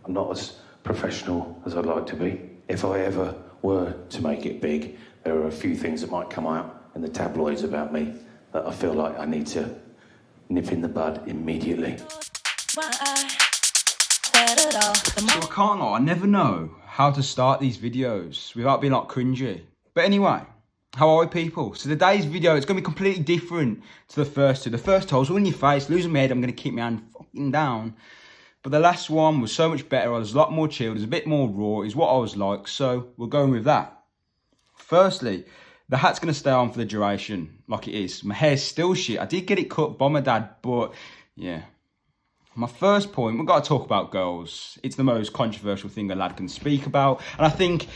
I'm not as professional as I'd like to be. If I ever were to make it big, there are a few things that might come out in the tabloids about me that I feel like I need to nip in the bud immediately. So I can't lie, I never know how to start these videos without being like cringy. But anyway, how are we people? So today's video is going to be completely different to the first two. The first two, I was all in your face, losing my head, I'm going to keep my hand fucking down. But the last one was so much better, I was a lot more chilled, it was a bit more raw, is what I was like, so we're going with that. Firstly, the hat's going to stay on for the duration, like it is. My hair's still shit, I did get it cut by my dad, but yeah. My first point, we've got to talk about girls. It's the most controversial thing a lad can speak about, and I think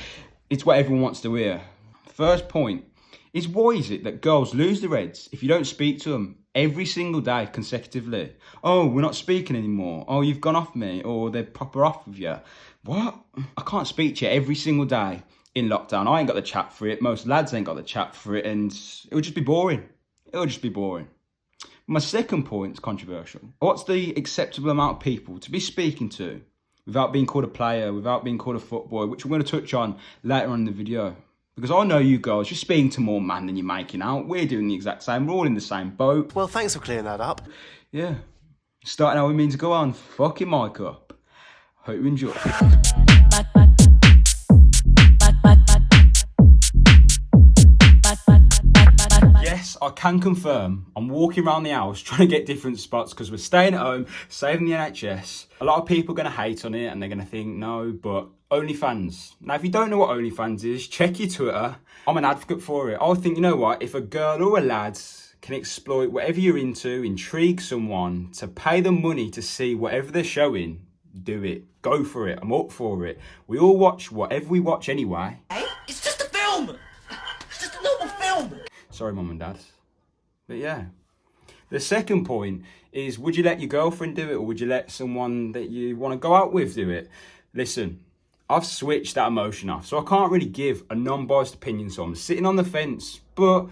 it's what everyone wants to hear. First point is, why is it that girls lose their heads if you don't speak to them every single day consecutively? Oh, we're not speaking anymore. Oh, you've gone off me, or they're proper off with you. What? I can't speak to you every single day in lockdown. I ain't got the chat for it. Most lads ain't got the chat for it, and it would just be boring. It would just be boring. My second point is controversial. What's the acceptable amount of people to be speaking to without being called a player, without being called a footboy, which we're going to touch on later on in the video? Because I know you girls, you're speaking to more man than you're making out. We're doing the exact same. We're all in the same boat. Well, thanks for clearing that up. Yeah. Starting how we mean to go on. Fucking mic up. Hope you enjoy. Yes, I can confirm I'm walking around the house trying to get different spots because we're staying at home, saving the NHS. A lot of people are going to hate on it and they're going to think, no, but OnlyFans. Now, if you don't know what OnlyFans is, check your Twitter. I'm an advocate for it. I think, you know what, if a girl or a lad can exploit whatever you're into, intrigue someone, to pay them money to see whatever they're showing, do it. Go for it. I'm up for it. We all watch whatever we watch anyway. Hey, it's just a film. It's just a normal film. Sorry, mum and dad. But yeah. The second point is, would you let your girlfriend do it, or would you let someone that you want to go out with do it? Listen, I've switched that emotion off, so I can't really give a non-biased opinion, so I'm sitting on the fence. But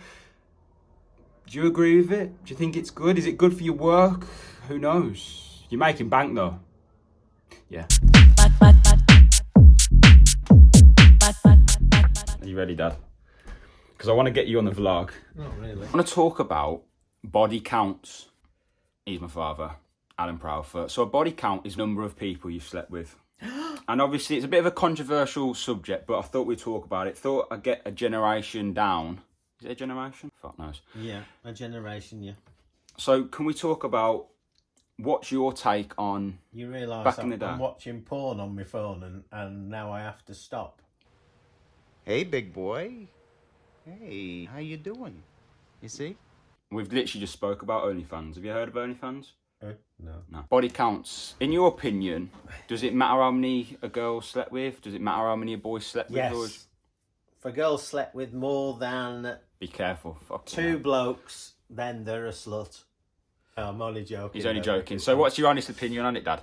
do you agree with it? Do you think it's good? Is it good for your work? Who knows? You're making bank though. Yeah. Are you ready, Dad? Because I want to get you on the vlog. Not really. I want to talk about body counts. He's my father, Alan Proudfoot. So a body count is number of people you've slept with. And obviously it's a bit of a controversial subject, but I thought we'd talk about it. Thought I'd get a generation down. Is it a generation? Fuck knows. Yeah, a generation, yeah. So can we talk about what's your take on You realise back in the day? I'm watching porn on my phone and now I have to stop. Hey, big boy. Hey, how you doing? You see? We've literally just spoke about OnlyFans. Have you heard of OnlyFans? No. No. Body counts. In your opinion, does it matter how many a girl slept with? Does it matter how many a boy slept with? Or Yes. If a girl slept with more than be careful. Fuck two blokes, then they're a slut. No, I'm only joking. He's only joking. So what's your honest opinion on it, Dad?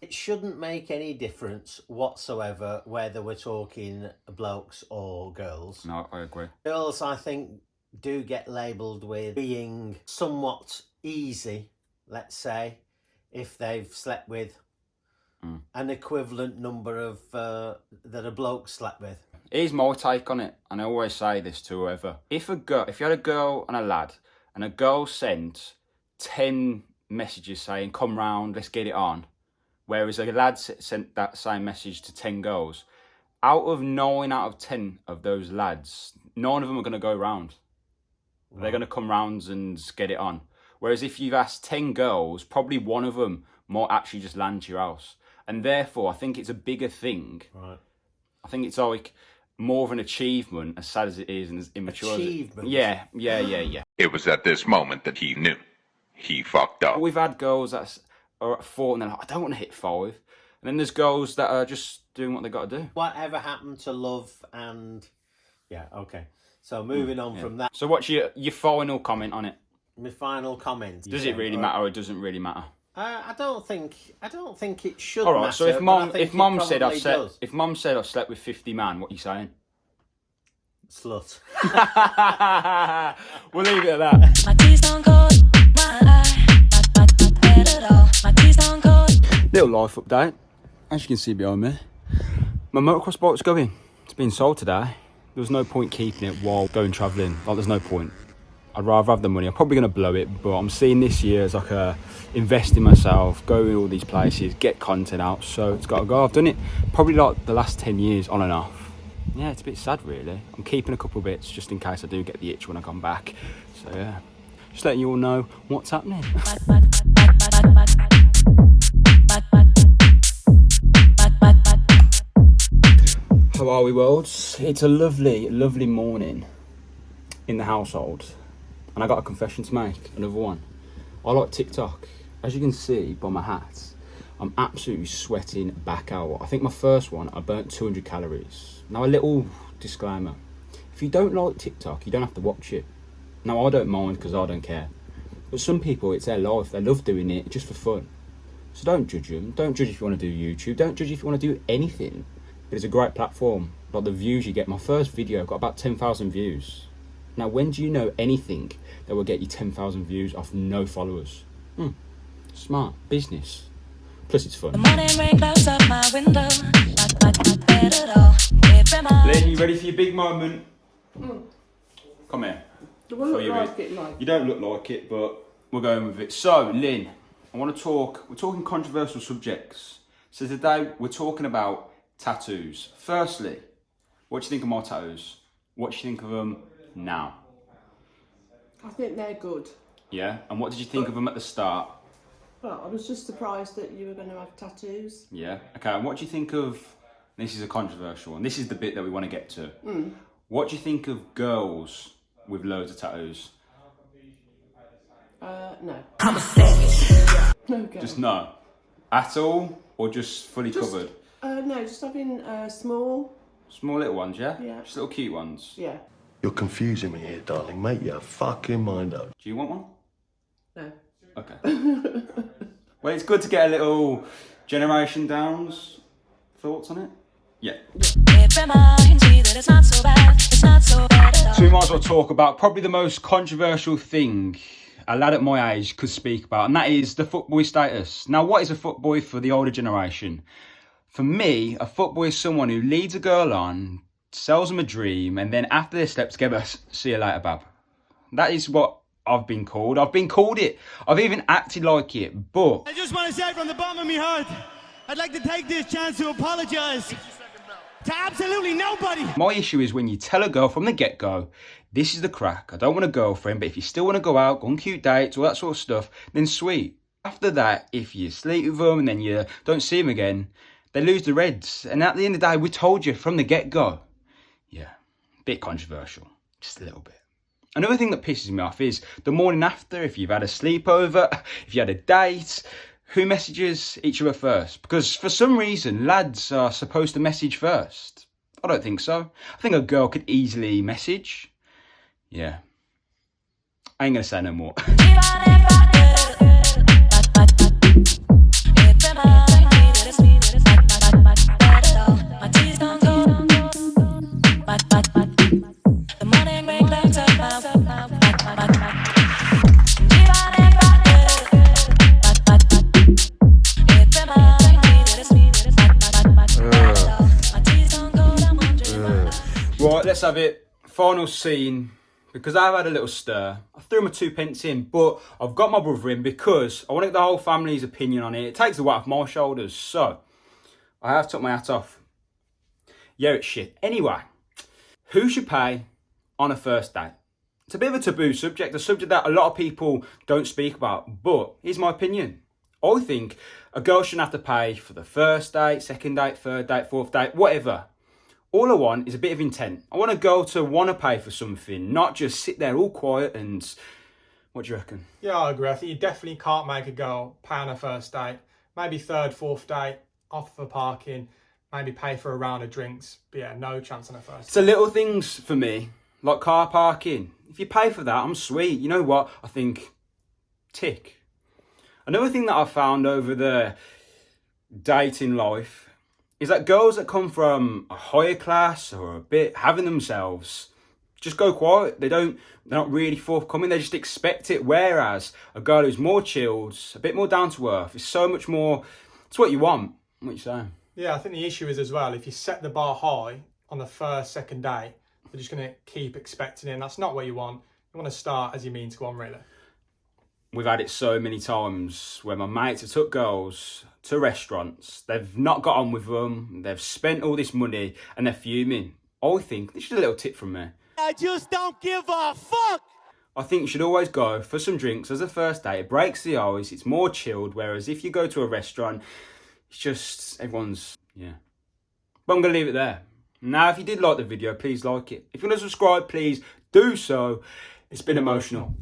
It shouldn't make any difference whatsoever whether we're talking blokes or girls. No, I agree. Girls, I think, do get labelled with being somewhat easy, let's say, if they've slept with an equivalent number of that a bloke slept with. Here's my take on it, and I always say this to whoever. If you had a girl and a lad, and a girl sent 10 messages saying, come round, let's get it on, whereas a lad sent that same message to 10 girls, out of 9 out of 10 of those lads, 9 of them are going to go round. Right. They're going to come round and get it on. Whereas if you've asked 10 girls, probably one of them might actually just land to your house. And therefore, I think it's a bigger thing. Right. I think it's like more of an achievement, as sad as it is and as immature achievement. as it. Yeah. It was at this moment that he knew. He fucked up. We've had girls that are at 4 and they're like, I don't want to hit 5. And then there's girls that are just doing what they got to do. Whatever happened to love and... Yeah, okay. So moving on from that. So what's your final comment on it? My final comment. Does it really matter or it doesn't really matter? I don't think it should All right, matter. so if mum said I've slept with 50 man, what are you saying? Slut. We'll leave it at that. My teeth don't cold, my eye, not bad at all. My teeth don't cold. Little life update. as you can see behind me, my motocross bike's going. It's been sold today. There was no point keeping it while going travelling. Like, there's no point. I'd rather have the money. I'm probably going to blow it, but I'm seeing this year as like a invest in myself, go in all these places, get content out. So it's got to go. I've done it probably like the last 10 years on and off. Yeah, it's a bit sad really. I'm keeping a couple bits just in case I do get the itch when I come back. So yeah, just letting you all know what's happening. How are we, worlds? It's a lovely, lovely morning in the household, and I got a confession to make, another one. I like TikTok. As you can see by my hat, I'm absolutely sweating back out. I think my first one, I burnt 200 calories. Now, a little disclaimer. If you don't like TikTok, you don't have to watch it. Now, I don't mind because I don't care. But some people, it's their life. They love doing it just for fun. So don't judge them. Don't judge if you want to do YouTube. Don't judge if you want to do anything. But it's a great platform. Like the views you get. My first video got about 10,000 views. Now, when do you know anything that will get you 10,000 views off no followers? Smart business. Plus, it's fun. Lynn, you ready for your big moment? Come here. Do I look like it, Mike? You don't look like it, but we're going with it. So, Lynn, I want to talk. We're talking controversial subjects. So today we're talking about tattoos. Firstly, what do you think of my tattoos? What do you think of them now? I think they're good. Yeah? And what did you think of them at the start? Well, I was just surprised that you were going to have tattoos. Yeah? Okay, and what do you think of... This is a controversial one. This is the bit that we want to get to. What do you think of girls with loads of tattoos? No. I'm a savage. No go. Just no? At all? Or just fully covered? No, just having small. Small little ones, yeah? Yeah. Just little cute ones? Yeah. You're confusing me here, darling. Make your fucking mind up. Do you want one? No. Okay. Well, it's good to get a little Generation Downs thoughts on it. Yeah. So we might as well talk about probably the most controversial thing a lad at my age could speak about, and that is the fuckboy status. Now, what is a fuckboy for the older generation? For me, a fuckboy is someone who leads a girl on, sells them a dream, and then after they slept together, see you later, bab. That is what I've been called. I've been called it. I've even acted like it, but... I just want to say from the bottom of my heart, I'd like to take this chance to apologise to absolutely nobody. My issue is when you tell a girl from the get-go, this is the crack, I don't want a girlfriend, but if you still want to go out, go on cute dates, all that sort of stuff, then sweet. After that, if you sleep with them and then you don't see them again, they lose the reds. And at the end of the day, we told you from the get-go. Yeah, bit controversial, just a little bit. Another thing that pisses me off is the morning after, if you've had a sleepover, if you had a date, who messages each other first? Because for some reason, lads are supposed to message first. I don't think so. I think a girl could easily message. Yeah. I ain't going to say no more. Right, let's have it. Final scene. Because I've had a little stir. I threw my 2 pence in, but I've got my brother in because I want to get the whole family's opinion on it. It takes the weight off my shoulders. So, I have took my hat off. Yeah, it's shit. Anyway, who should pay on a first date? It's a bit of a taboo subject, a subject that a lot of people don't speak about. But here's my opinion. I think a girl shouldn't have to pay for the first date, second date, third date, fourth date, whatever. All I want is a bit of intent. I want a girl to want to pay for something, not just sit there all quiet and... What do you reckon? Yeah, I agree. I think you definitely can't make a girl pay on a first date. Maybe third, fourth date, off for parking, maybe pay for a round of drinks. But yeah, no chance on a first date. It's the little things for me, like car parking. If you pay for that, I'm sweet. You know what? I think, tick. Another thing that I've found over the dating life is that girls that come from a higher class or a bit having themselves just go quiet. They're not really forthcoming. They just expect it. Whereas a girl who's more chilled, a bit more down to earth, is so much more. It's what you want. What you saying? Yeah, I think the issue is as well, if you set the bar high on the first, second day, they're just going to keep expecting it, and that's not what you want. You want to start as you mean to go on, really. We've had it so many times where my mates have took girls to restaurants, they've not got on with them, they've spent all this money and they're fuming. I think, this is a little tip from me. I just don't give a fuck! I think you should always go for some drinks as a first date. It breaks the ice, it's more chilled, whereas if you go to a restaurant, it's just, everyone's, yeah. But I'm going to leave it there. Now, if you did like the video, please like it. If you want to subscribe, please do so. It's been emotional.